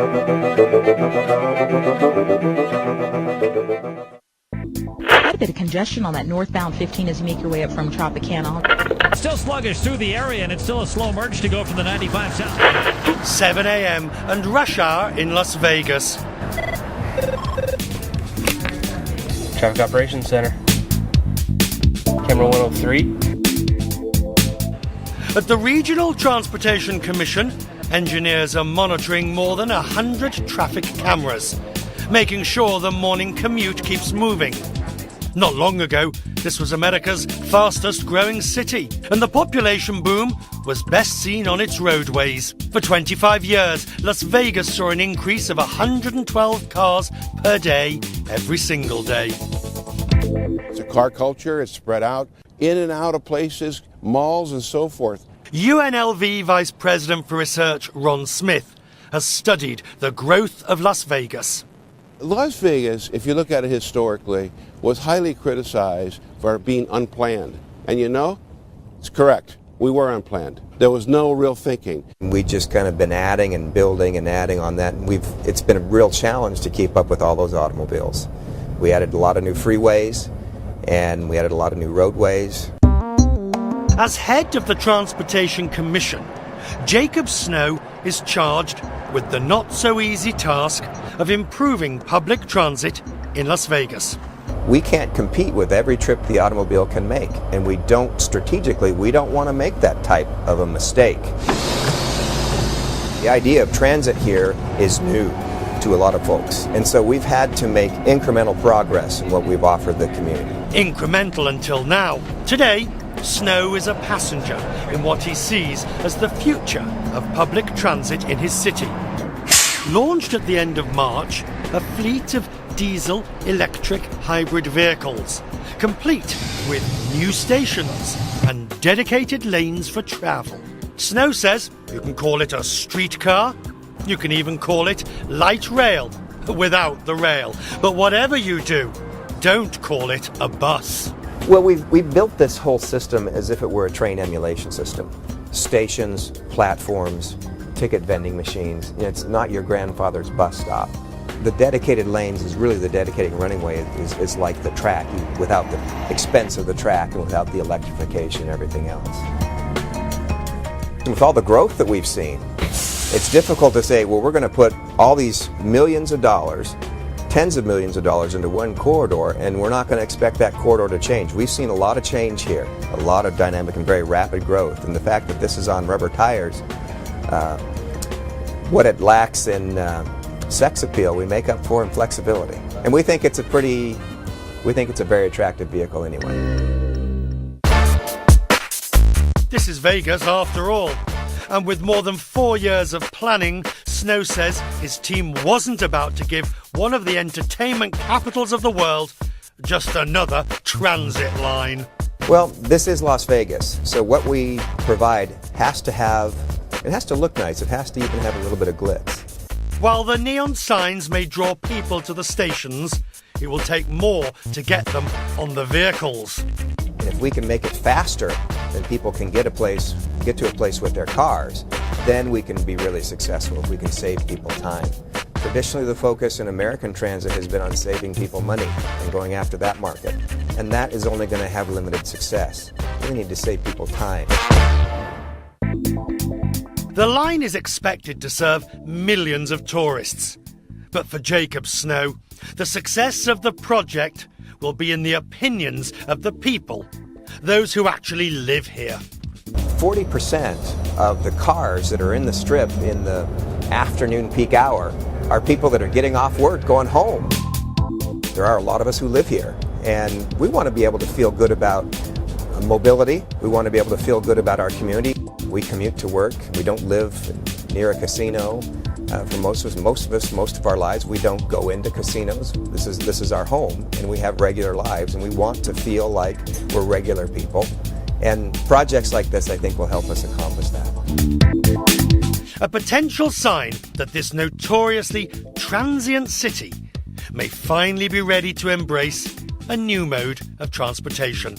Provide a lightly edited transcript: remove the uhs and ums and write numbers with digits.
Quite a bit of congestion on that northbound 15 as you make your way up from Tropicana. Still sluggish through the area, and it's still a slow merge to go from the 95 south. 7 a.m. and rush hour in Las Vegas. Traffic Operations Center. Camera 103. At the Regional Transportation Commission, engineers are monitoring more than 100 traffic cameras, making sure the morning commute keeps moving. Not long ago, this was America's fastest growing city, and the population boom was best seen on its roadways. For 25 years, Las Vegas saw an increase of 112 cars per day, every single day. It's a car culture, it's spread out, in and out of places, malls and so forth. UNLV Vice President for Research Ron Smith has studied the growth of Las Vegas. Las Vegas, if you look at it historically, was highly criticized for being unplanned. And you know, it's correct. We were unplanned. There was no real thinking. We've just kind of been adding and building and adding on that. And it's been a real challenge to keep up with all those automobiles. We added a lot of new freeways, and we added a lot of new roadways. As head of the Transportation Commission, Jacob Snow is charged with the not-so-easy task of improving public transit in Las Vegas. We can't compete with every trip the automobile can make, and we don't want to make that type of a mistake. The idea of transit here is new to a lot of folks, and so we've had to make incremental progress in what we've offered the community. Incremental until now. Today, Snow is a passenger in what he sees as the future of public transit in his city. Launched at the end of March, a fleet of diesel-electric hybrid vehicles, complete with new stations and dedicated lanes for travel. Snow says you can call it a streetcar, you can even call it light rail, without the rail. But whatever you do, don't call it a bus. Well, we've built this whole system as if it were a train emulation system. Stations, platforms, ticket vending machines. It's not your grandfather's bus stop. The dedicated lanes is really the dedicated running way is like the track, without the expense of the track and without the electrification and everything else. And with all the growth that we've seen, it's difficult to say, well, we're going to put all these millions of dollars, tens of millions of dollars into one corridor, and we're not going to expect that corridor to change. We've seen a lot of change here, a lot of dynamic and very rapid growth, and the fact that this is on rubber tires, what it lacks in sex appeal, we make up for in flexibility. And we think it's a very attractive vehicle anyway. This is Vegas after all. And with more than 4 years of planning, Snow says his team wasn't about to give one of the entertainment capitals of the world just another transit line. Well, this is Las Vegas, so what we provide has to look nice. It has to even have a little bit of glitz. While the neon signs may draw people to the stations, it will take more to get them on the vehicles. And if we can make it faster than people can get to a place with their cars, then we can be really successful if we can save people time. Traditionally, the focus in American transit has been on saving people money and going after that market. And that is only going to have limited success. We need to save people time. The line is expected to serve millions of tourists. But for Jacob Snow, the success of the project will be in the opinions of the people, those who actually live here. 40% of the cars that are in the strip in the afternoon peak hour are people that are getting off work going home. There are a lot of us who live here, and we want to be able to feel good about mobility. We want to be able to feel good about our community. We commute to work. We don't live near a casino. For most of our lives, we don't go into casinos. This is our home, and we have regular lives, and we want to feel like we're regular people. And projects like this, I think, will help us accomplish that. A potential sign that this notoriously transient city may finally be ready to embrace a new mode of transportation.